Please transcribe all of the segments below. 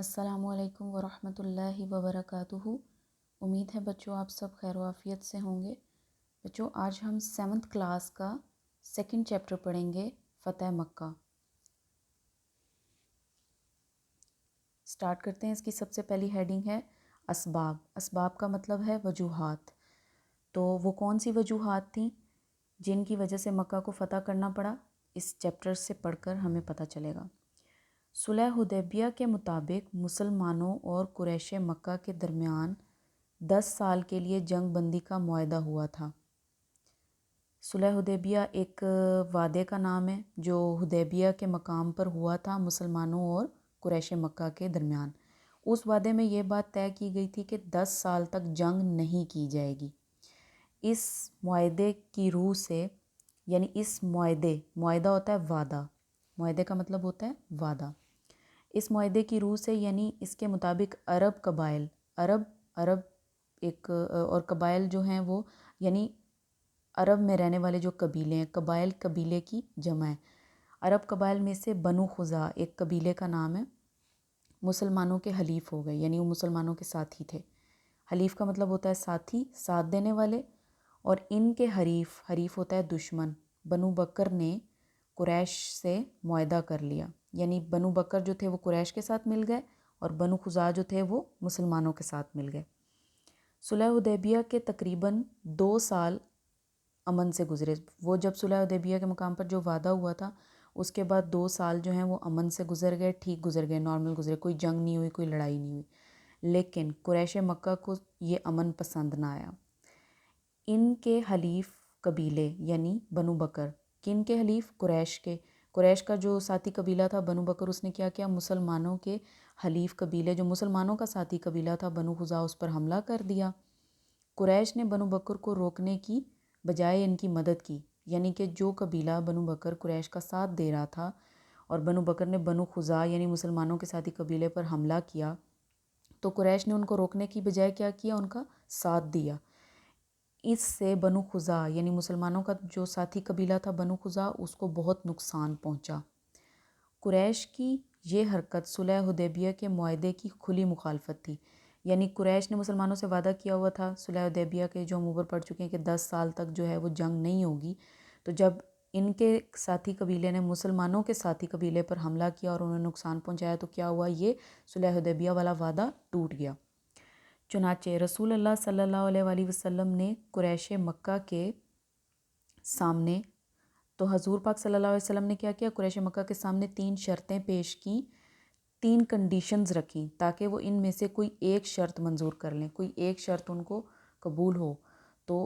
السلام علیکم ورحمۃ اللہ وبرکاتہ۔ امید ہے بچوں آپ سب خیر و عافیت سے ہوں گے۔ بچوں آج ہم 7th کلاس کا سیکنڈ چیپٹر پڑھیں گے، فتح مکہ۔ سٹارٹ کرتے ہیں۔ اس کی سب سے پہلی ہیڈنگ ہے اسباب۔ اسباب کا مطلب ہے وجوہات۔ تو وہ کون سی وجوہات تھیں جن کی وجہ سے مکہ کو فتح کرنا پڑا؟ اس چیپٹر سے پڑھ کر ہمیں پتہ چلے گا۔ صلح حدیبیہ کے مطابق مسلمانوں اور قریش مکہ کے درمیان 10 سال کے لیے جنگ بندی کا معاہدہ ہوا تھا۔ صلح حدیبیہ ایک وعدے کا نام ہے جو حدیبیہ کے مقام پر ہوا تھا مسلمانوں اور قریش مکہ کے درمیان۔ اس وعدے میں یہ بات طے کی گئی تھی کہ 10 سال تک جنگ نہیں کی جائے گی۔ اس معاہدے کی روح سے، یعنی اس معاہدہ ہوتا ہے وعدہ، معاہدے کا مطلب ہوتا ہے وعدہ۔ اس معاہدے کی روح سے یعنی اس کے مطابق عرب قبائل، عرب ایک اور قبائل جو ہیں وہ یعنی عرب میں رہنے والے جو قبیلے ہیں، قبیلے کی جمع ہے۔ عرب قبائل میں سے بنو خزاع ایک قبیلے کا نام ہے، مسلمانوں کے حلیف ہو گئے، یعنی وہ مسلمانوں کے ساتھی تھے۔ حلیف کا مطلب ہوتا ہے ساتھی، ساتھ دینے والے، اور ان کے حریف ہوتا ہے دشمن۔ بنو بکر نے قریش سے معاہدہ کر لیا، یعنی بنو بکر جو تھے وہ قریش کے ساتھ مل گئے اور بنو خزاع جو تھے وہ مسلمانوں کے ساتھ مل گئے۔ صلح حدیبیہ کے تقریباً 2 سال امن سے گزرے۔ وہ جب صلح حدیبیہ کے مقام پر جو وعدہ ہوا تھا اس کے بعد 2 سال جو ہیں وہ امن سے گزر گئے، ٹھیک گزر گئے، نارمل گزرے، کوئی جنگ نہیں ہوئی، کوئی لڑائی نہیں ہوئی۔ لیکن قریش مکہ کو یہ امن پسند نہ آیا۔ ان کے حلیف قبیلے یعنی بنو بکر، کن کے حلیف؟ قریش کے۔ قریش کا جو ساتھی قبیلہ تھا بنو بکر، اس نے کیا کیا؟ مسلمانوں کے حلیف قبیلے جو مسلمانوں کا ساتھی قبیلہ تھا بنو خزاع، اس پر حملہ کر دیا۔ قریش نے بنو بکر کو روکنے کی بجائے ان کی مدد کی، یعنی کہ جو قبیلہ بنو بکر قریش کا ساتھ دے رہا تھا اور بنو بکر نے بنو خزاع یعنی مسلمانوں کے ساتھی قبیلے پر حملہ کیا، تو قریش نے ان کو روکنے کی بجائے کیا کیا؟ ان کا ساتھ دیا۔ اس سے بنو خزاع یعنی مسلمانوں کا جو ساتھی قبیلہ تھا بنو خزاع، اس کو بہت نقصان پہنچا۔ قریش کی یہ حرکت صلح حدیبیہ کے معاہدے کی کھلی مخالفت تھی، یعنی قریش نے مسلمانوں سے وعدہ کیا ہوا تھا صلح حدیبیہ کے، جو ہم اوپر پڑھ چکے ہیں کہ 10 سال تک جو ہے وہ جنگ نہیں ہوگی۔ تو جب ان کے ساتھی قبیلے نے مسلمانوں کے ساتھی قبیلے پر حملہ کیا اور انہیں نقصان پہنچایا، تو کیا ہوا؟ یہ صلح حدیبیہ والا وعدہ ٹوٹ گیا۔ چنانچہ رسول اللہ صلی اللہ علیہ وآلہ وسلم نے قریش مکہ کے سامنے، تو حضور پاک صلی اللہ علیہ وسلم نے کیا کیا؟ قریش مکہ کے سامنے 3 شرطیں پیش کیں، 3 کنڈیشنز رکھیں تاکہ وہ ان میں سے کوئی ایک شرط منظور کر لیں، کوئی ایک شرط ان کو قبول ہو۔ تو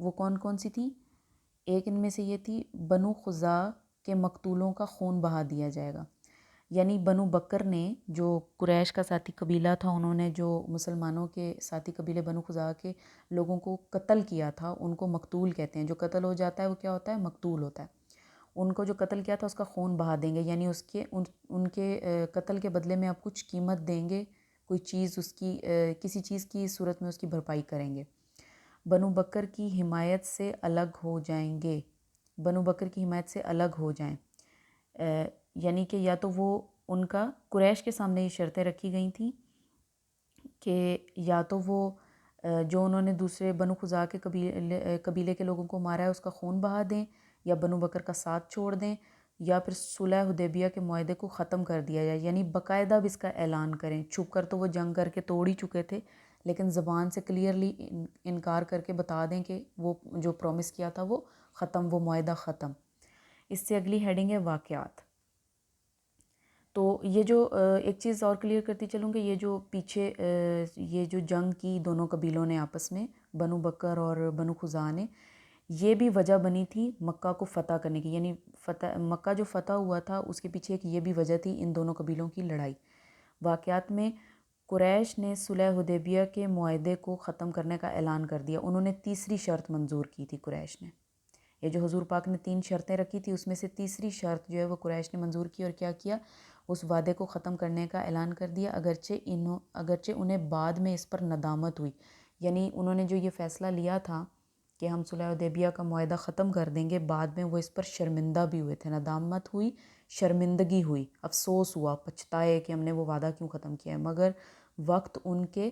وہ کون کون سی تھی؟ ایک ان میں سے یہ تھی بنو خزاع کے مقتولوں کا خون بہا دیا جائے گا، یعنی بنو بکر نے جو قریش کا ساتھی قبیلہ تھا، انہوں نے جو مسلمانوں کے ساتھی قبیلے بنو خزاع کے لوگوں کو قتل کیا تھا، ان کو مقتول کہتے ہیں۔ جو قتل ہو جاتا ہے وہ کیا ہوتا ہے؟ مقتول ہوتا ہے۔ ان کو جو قتل کیا تھا اس کا خون بہا دیں گے، یعنی ان کے قتل کے بدلے میں آپ کچھ قیمت دیں گے، کوئی چیز اس کی کسی چیز کی صورت میں اس کی بھرپائی کریں گے۔ بنو بکر کی حمایت سے الگ ہو جائیں گے، بنو بکر کی حمایت سے الگ ہو جائیں، یعنی کہ یا تو وہ ان کا قریش کے سامنے یہ شرطیں رکھی گئی تھیں کہ یا تو وہ جو انہوں نے دوسرے بنو خزاع کے قبیلے کے لوگوں کو مارا ہے اس کا خون بہا دیں، یا بنو بکر کا ساتھ چھوڑ دیں، یا پھر صلح حدیبیہ کے معاہدے کو ختم کر دیا جائے، یعنی باقاعدہ بھی اس کا اعلان کریں۔ چھپ کر تو وہ جنگ کر کے توڑ ہی چکے تھے، لیکن زبان سے کلیئرلی انکار کر کے بتا دیں کہ وہ جو پرومس کیا تھا وہ ختم، وہ معاہدہ ختم۔ اس سے اگلی ہیڈنگ ہے واقعات۔ تو یہ جو ایک چیز اور کلیئر کرتی چلوں کہ یہ جو پیچھے یہ جو جنگ کی دونوں قبیلوں نے آپس میں، بنو بکر اور بنو خزاع نے، یہ بھی وجہ بنی تھی مکہ کو فتح کرنے کی، یعنی مکہ جو فتح ہوا تھا اس کے پیچھے ایک یہ بھی وجہ تھی ان دونوں قبیلوں کی لڑائی۔ واقعات میں قریش نے صلح حدیبیہ کے معاہدے کو ختم کرنے کا اعلان کر دیا۔ انہوں نے تیسری شرط منظور کی تھی قریش نے، یہ جو حضور پاک نے 3 شرطیں رکھی تھی اس میں سے تیسری شرط جو ہے وہ قریش نے منظور کی، اور کیا کیا؟ اس وعدے کو ختم کرنے کا اعلان کر دیا، اگرچہ انہیں بعد میں اس پر ندامت ہوئی، یعنی انہوں نے جو یہ فیصلہ لیا تھا کہ ہم صلح حدیبیہ کا معاہدہ ختم کر دیں گے، بعد میں وہ اس پر شرمندہ بھی ہوئے تھے، ندامت ہوئی، شرمندگی ہوئی، افسوس ہوا، پچھتائے کہ ہم نے وہ وعدہ کیوں ختم کیا ہے، مگر وقت ان کے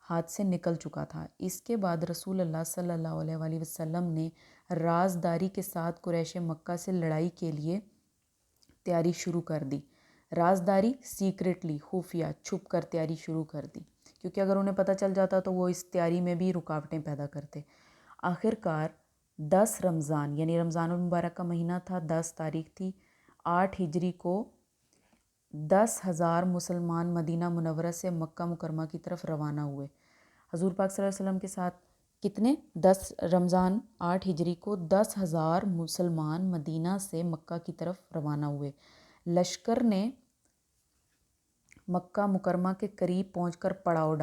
ہاتھ سے نکل چکا تھا۔ اس کے بعد رسول اللہ صلی اللہ علیہ وآلہ وسلم نے رازداری کے ساتھ قریش مکہ سے لڑائی کے لیے تیاری شروع کر دی۔ رازداری سیکریٹلی، خفیہ، چھپ کر تیاری شروع کر دی، کیونکہ اگر انہیں پتہ چل جاتا تو وہ اس تیاری میں بھی رکاوٹیں پیدا کرتے۔ آخر کار 10 رمضان یعنی رمضان المبارک کا مہینہ تھا، 10 تاریخ تھی، 8 ہجری کو 10,000 مسلمان مدینہ منورہ سے مکہ مکرمہ کی طرف روانہ ہوئے۔ حضور پاک صلی اللہ علیہ وسلم کے ساتھ کتنے؟ 10 رمضان 8 ہجری کو 10,000 مسلمان مدینہ سے مکہ کی طرف روانہ ہوئے۔ لشکر نے مکہ مکرمہ کے قریب پہنچ کر پڑاؤ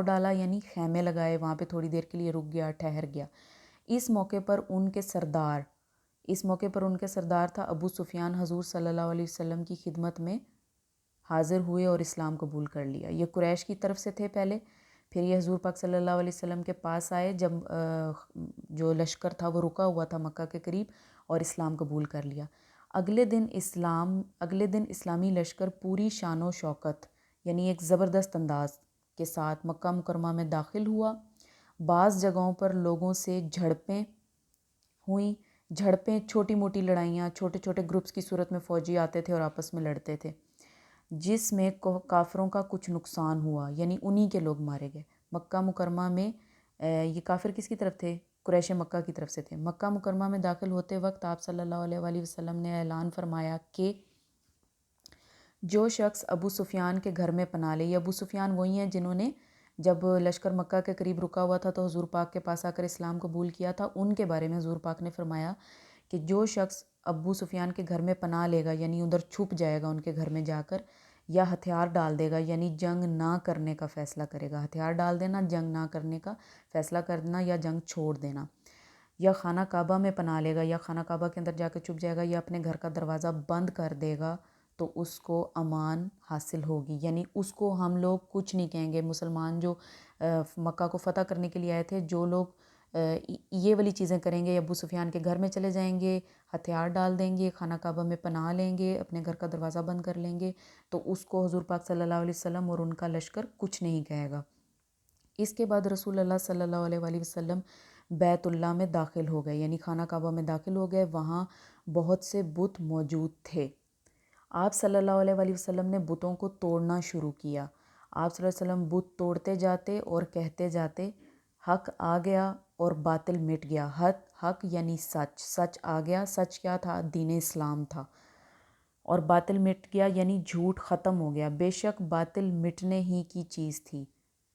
ڈالا یعنی خیمے لگائے، وہاں پہ تھوڑی دیر کے لیے رک گیا، ٹھہر گیا۔ اس موقع پر ان کے سردار تھا ابو سفیان، حضور صلی اللہ علیہ وسلم کی خدمت میں حاضر ہوئے اور اسلام قبول کر لیا۔ یہ قریش کی طرف سے تھے پہلے، پھر یہ حضور پاک صلی اللہ علیہ وسلم کے پاس آئے جب جو لشکر تھا وہ رکا ہوا تھا مکہ کے قریب، اور اسلام قبول کر لیا۔ اگلے دن اسلامی لشکر پوری شان و شوکت یعنی ایک زبردست انداز کے ساتھ مکہ مکرمہ میں داخل ہوا۔ بعض جگہوں پر لوگوں سے جھڑپیں ہوئیں، چھوٹی موٹی لڑائیاں، چھوٹے چھوٹے گروپس کی صورت میں فوجی آتے تھے اور آپس میں لڑتے تھے، جس میں کافروں کا کچھ نقصان ہوا، یعنی انہی کے لوگ مارے گئے۔ مکہ مکرمہ میں یہ کافر کس کی طرف تھے؟ قریش مکہ کی طرف سے تھے۔ مکہ مکرمہ میں داخل ہوتے وقت آپ صلی اللہ علیہ وآلہ وسلم نے اعلان فرمایا کہ جو شخص ابو سفیان کے گھر میں پناہ لے، یہ ابو سفیان وہی ہیں جنہوں نے جب لشکر مکہ کے قریب رکا ہوا تھا تو حضور پاک کے پاس آ کر اسلام قبول کیا تھا، ان کے بارے میں حضور پاک نے فرمایا کہ جو شخص ابو سفیان کے گھر میں پناہ لے گا یعنی ادھر چھپ جائے گا ان کے گھر میں جا کر، یا ہتھیار ڈال دے گا یعنی جنگ نہ کرنے کا فیصلہ کرے گا، ہتھیار ڈال دینا، جنگ نہ کرنے کا فیصلہ کرنا یا جنگ چھوڑ دینا، یا خانہ کعبہ میں پناہ لے گا یا خانہ کعبہ کے اندر جا کے چھپ جائے گا یا اپنے گھر کا دروازہ بند کر دے گا، تو اس کو امان حاصل ہوگی، یعنی اس کو ہم لوگ کچھ نہیں کہیں گے۔ مسلمان جو مکہ کو فتح کرنے کے لیے آئے تھے، جو لوگ یہ والی چیزیں کریں گے، ابو سفیان کے گھر میں چلے جائیں گے، ہتھیار ڈال دیں گے، خانہ کعبہ میں پناہ لیں گے، اپنے گھر کا دروازہ بند کر لیں گے، تو اس کو حضور پاک صلی اللہ علیہ وسلم اور ان کا لشکر کچھ نہیں کہے گا۔ اس کے بعد رسول اللہ صلی اللہ علیہ وآلہ وسلم بیت اللہ میں داخل ہو گئے، یعنی خانہ کعبہ میں داخل ہو گئے۔ وہاں بہت سے بت موجود تھے۔ آپ صلی اللہ علیہ وآلہ وسلم نے بتوں کو توڑنا شروع کیا۔ آپ صلی اللہ علیہ وسلم بت توڑتے جاتے اور کہتے جاتے، حق آ گیا اور باطل مٹ گیا۔ حق یعنی سچ آ گیا۔ سچ کیا تھا؟ دین اسلام تھا۔ اور باطل مٹ گیا یعنی جھوٹ ختم ہو گیا۔ بے شک باطل مٹنے ہی کی چیز تھی۔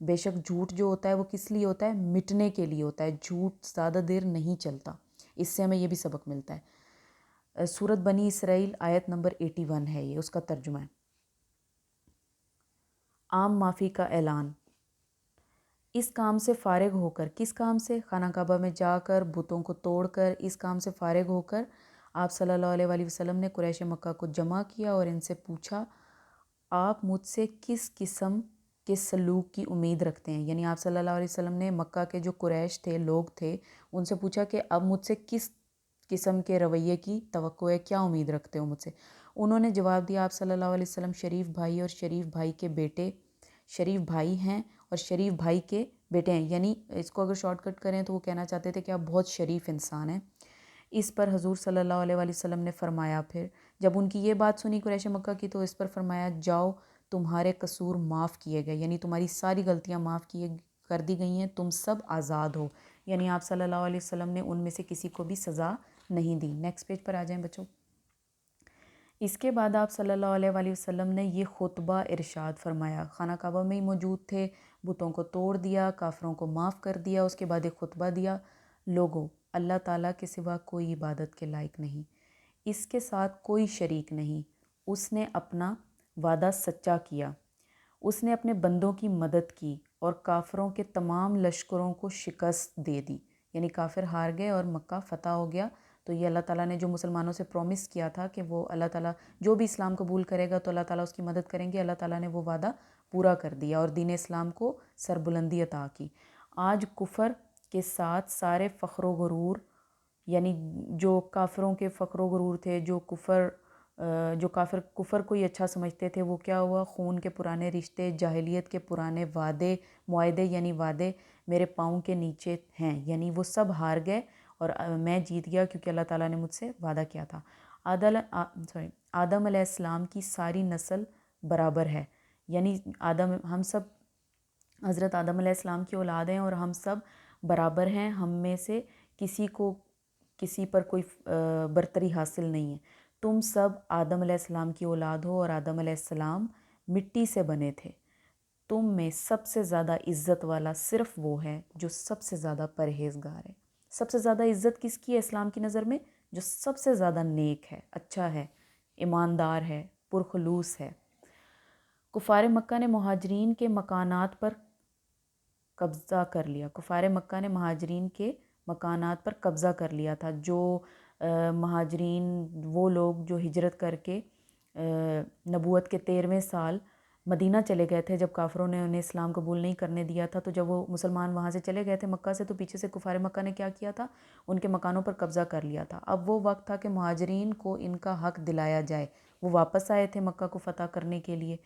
بے شک جھوٹ جو ہوتا ہے وہ کس لیے ہوتا ہے؟ مٹنے کے لیے ہوتا ہے۔ جھوٹ زیادہ دیر نہیں چلتا۔ اس سے ہمیں یہ بھی سبق ملتا ہے۔ سورۃ بنی اسرائیل آیت نمبر 81 ہے، یہ اس کا ترجمہ ہے۔ عام معافی کا اعلان۔ اس کام سے فارغ ہو کر، کس کام سے؟ خانہ کعبہ میں جا کر بتوں کو توڑ کر، اس کام سے فارغ ہو کر آپ صلی اللہ علیہ وآلہ وسلم نے قریش مکہ کو جمع کیا اور ان سے پوچھا، آپ مجھ سے کس قسم کے سلوک کی امید رکھتے ہیں؟ یعنی آپ صلی اللہ علیہ وسلم نے مکہ کے جو قریش تھے، لوگ تھے، ان سے پوچھا کہ اب مجھ سے کس قسم کے رویے کی توقع ہے، کیا امید رکھتے ہو مجھ سے؟ انہوں نے جواب دیا، آپ صلی اللہ علیہ وسلم شریف بھائی اور شریف بھائی کے بیٹے، شریف بھائی ہیں اور شریف بھائی کے بیٹے ہیں، یعنی اس کو اگر شارٹ کٹ کریں تو وہ کہنا چاہتے تھے کہ آپ بہت شریف انسان ہیں۔ اس پر حضور صلی اللہ علیہ وآلہ وسلم نے فرمایا، پھر جب ان کی یہ بات سنی قریش مکہ کی، تو اس پر فرمایا، جاؤ تمہارے قصور معاف کیے گئے، یعنی تمہاری ساری غلطیاں معاف کر دی گئی ہیں، تم سب آزاد ہو۔ یعنی آپ صلی اللہ علیہ وسلم نے ان میں سے کسی کو بھی سزا نہیں دی۔ نیکسٹ پیج پر آ جائیں بچوں۔ اس کے بعد آپ صلی اللہ علیہ وآلہ وسلم نے یہ خطبہ ارشاد فرمایا۔ خانہ کعبہ میں ہی موجود تھے، بتوں کو توڑ دیا، کافروں کو معاف کر دیا۔ اس کے بعد ایک خطبہ دیا، لوگوں، اللہ تعالیٰ کے سوا کوئی عبادت کے لائق نہیں، اس کے ساتھ کوئی شریک نہیں، اس نے اپنا وعدہ سچا کیا، اس نے اپنے بندوں کی مدد کی اور کافروں کے تمام لشکروں کو شکست دے دی، یعنی کافر ہار گئے اور مکہ فتح ہو گیا۔ تو یہ اللہ تعالیٰ نے جو مسلمانوں سے پرومس کیا تھا کہ وہ اللہ تعالیٰ جو بھی اسلام قبول کرے گا تو اللہ تعالیٰ اس کی مدد کریں گے، اللہ تعالیٰ نے وہ وعدہ پورا کر دیا اور دین اسلام کو سربلندی عطا کی۔ آج کفر کے ساتھ سارے فخر و غرور، یعنی جو کافروں کے فخر و غرور تھے، جو کفر جو کفر کو ہی اچھا سمجھتے تھے وہ کیا ہوا، خون کے پرانے رشتے، جاہلیت کے پرانے معاہدے یعنی وعدے میرے پاؤں کے نیچے ہیں، یعنی وہ سب ہار گئے اور میں جیت گیا کیونکہ اللہ تعالیٰ نے مجھ سے وعدہ کیا تھا۔ آدم علیہ السلام کی ساری نسل برابر ہے، یعنی ہم سب حضرت آدم علیہ السلام کی اولاد ہیں اور ہم سب برابر ہیں، ہم میں سے کسی پر کوئی برتری حاصل نہیں ہے۔ تم سب آدم علیہ السلام کی اولاد ہو اور آدم علیہ السلام مٹی سے بنے تھے۔ تم میں سب سے زیادہ عزت والا صرف وہ ہے جو سب سے زیادہ پرہیزگار ہے۔ سب سے زیادہ عزت کس کی ہے اسلام کی نظر میں؟ جو سب سے زیادہ نیک ہے، اچھا ہے، ایماندار ہے، پرخلوص ہے۔ کفار مکہ نے مہاجرین کے مکانات پر قبضہ کر لیا۔ کفار مکہ نے مہاجرین کے مکانات پر قبضہ کر لیا تھا۔ جو مہاجرین، وہ لوگ جو ہجرت کر کے نبوت کے 13ویں سال مدینہ چلے گئے تھے، جب کافروں نے انہیں اسلام قبول نہیں کرنے دیا تھا، تو جب وہ مسلمان وہاں سے چلے گئے تھے مکہ سے، تو پیچھے سے کفار مکہ نے کیا کیا تھا؟ ان کے مکانوں پر قبضہ کر لیا تھا۔ اب وہ وقت تھا کہ مہاجرین کو ان کا حق دلایا جائے۔ وہ واپس آئے تھے مکہ کو فتح کرنے کے لیے،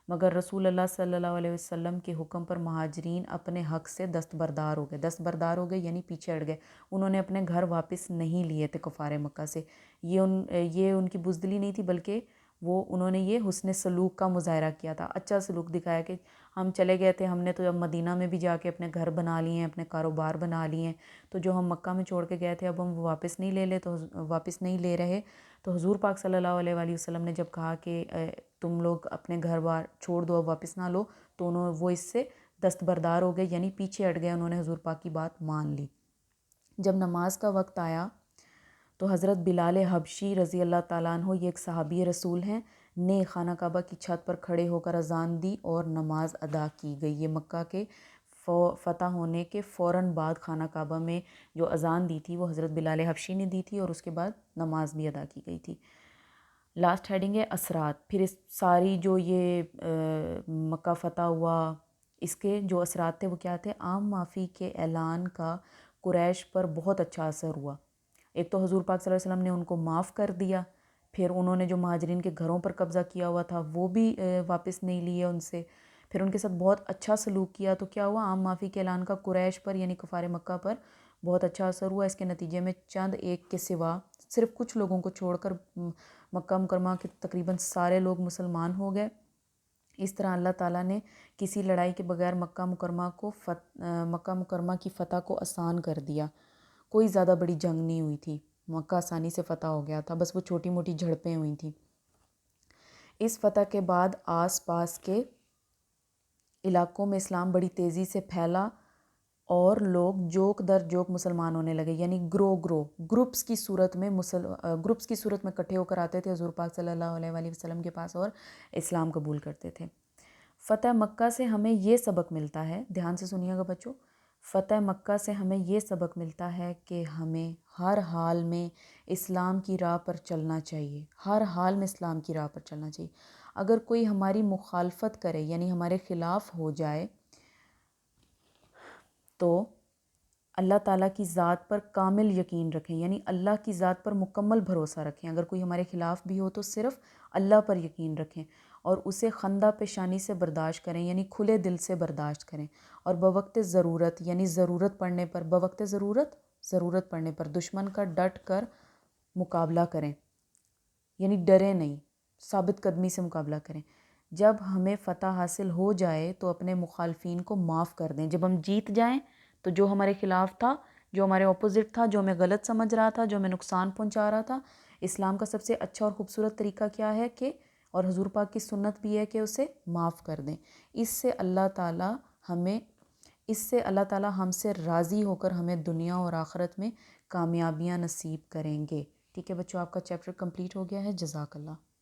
مگر رسول اللہ صلی اللہ علیہ وسلم کے حکم پر مہاجرین اپنے حق سے دستبردار ہو گئے۔ دستبردار ہو گئے یعنی پیچھے ہٹ گئے، انہوں نے اپنے گھر واپس نہیں لیے تھے کفار مکہ سے۔ یہ ان کی بزدلی نہیں تھی، بلکہ انہوں نے یہ حسن سلوک کا مظاہرہ کیا تھا، اچھا سلوک دکھایا کہ ہم چلے گئے تھے، ہم نے تو اب مدینہ میں بھی جا کے اپنے گھر بنا لیے ہیں، اپنے کاروبار بنا لیے ہیں، تو جو ہم مکہ میں چھوڑ کے گئے تھے اب ہم واپس نہیں لے رہے۔ تو حضور پاک صلی اللہ علیہ وآلہ وسلم نے جب کہا کہ تم لوگ اپنے گھر بار چھوڑ دو، اب واپس نہ لو، تو وہ اس سے دستبردار ہو گئے، یعنی پیچھے ہٹ گئے، انہوں نے حضور پاک کی بات مان لی۔ جب نماز کا وقت آیا تو حضرت بلال حبشی رضی اللہ تعالیٰ عنہ، یہ ایک صحابی رسول ہیں، نے خانہ کعبہ کی چھت پر کھڑے ہو کر اذان دی اور نماز ادا کی گئی۔ یہ مکہ کے فتح ہونے کے فوراً بعد خانہ کعبہ میں جو اذان دی تھی وہ حضرت بلال حبشی نے دی تھی، اور اس کے بعد نماز بھی ادا کی گئی تھی۔ لاسٹ ہیڈنگ ہے اثرات۔ پھر اس ساری جو یہ مکہ فتح ہوا، اس کے جو اثرات تھے وہ کیا تھے؟ عام معافی کے اعلان کا قریش پر بہت اچھا اثر ہوا۔ ایک تو حضور پاک صلی اللہ علیہ وسلم نے ان کو معاف کر دیا، پھر انہوں نے جو مہاجرین کے گھروں پر قبضہ کیا ہوا تھا وہ بھی واپس نہیں لیے ان سے، پھر ان کے ساتھ بہت اچھا سلوک کیا، تو کیا ہوا؟ عام معافی کے اعلان کا قریش پر یعنی کفار مکہ پر بہت اچھا اثر ہوا۔ اس کے نتیجے میں چند ایک کے سوا صرف کچھ لوگوں کو چھوڑ کر مکہ مکرمہ کے تقریباً سارے لوگ مسلمان ہو گئے۔ اس طرح اللہ تعالیٰ نے کسی لڑائی کے بغیر مکہ مکرمہ کی فتح کو آسان کر دیا۔ کوئی زیادہ بڑی جنگ نہیں ہوئی تھی، مکہ آسانی سے فتح ہو گیا تھا، بس وہ چھوٹی موٹی جھڑپیں ہوئی تھیں۔ اس فتح کے بعد آس پاس کے علاقوں میں اسلام بڑی تیزی سے پھیلا اور لوگ جوک در جوک مسلمان ہونے لگے، یعنی گروپس کی صورت میں اکٹھے ہو کر آتے تھے حضور پاک صلی اللہ علیہ وآلہ وسلم کے پاس اور اسلام قبول کرتے تھے۔ فتح مکہ سے ہمیں یہ سبق ملتا ہے، دھیان سے سنیے گا بچوں، فتح مکہ سے ہمیں یہ سبق ملتا ہے کہ ہمیں ہر حال میں اسلام کی راہ پر چلنا چاہیے، ہر حال میں اسلام کی راہ پر چلنا چاہیے۔ اگر کوئی ہماری مخالفت کرے یعنی ہمارے خلاف ہو جائے تو اللہ تعالیٰ کی ذات پر کامل یقین رکھیں، یعنی اللہ کی ذات پر مکمل بھروسہ رکھیں۔ اگر کوئی ہمارے خلاف بھی ہو تو صرف اللہ پر یقین رکھیں اور اسے خندہ پیشانی سے برداشت کریں، یعنی کھلے دل سے برداشت کریں، اور بوقت ضرورت یعنی ضرورت پڑنے پر دشمن کا ڈٹ کر مقابلہ کریں، یعنی ڈرے نہیں، ثابت قدمی سے مقابلہ کریں۔ جب ہمیں فتح حاصل ہو جائے تو اپنے مخالفین کو معاف کر دیں۔ جب ہم جیت جائیں تو جو ہمارے خلاف تھا، جو ہمارے اپوزٹ تھا، جو ہمیں غلط سمجھ رہا تھا، جو ہمیں نقصان پہنچا رہا تھا، اسلام کا سب سے اچھا اور خوبصورت طریقہ کیا ہے کہ، اور حضور پاک کی سنت بھی ہے کہ اسے معاف کر دیں۔ اس سے اللہ تعالیٰ ہم سے راضی ہو کر ہمیں دنیا اور آخرت میں کامیابیاں نصیب کریں گے۔ ٹھیک ہے بچوں، آپ کا چیپٹر کمپلیٹ ہو گیا ہے۔ جزاک اللہ۔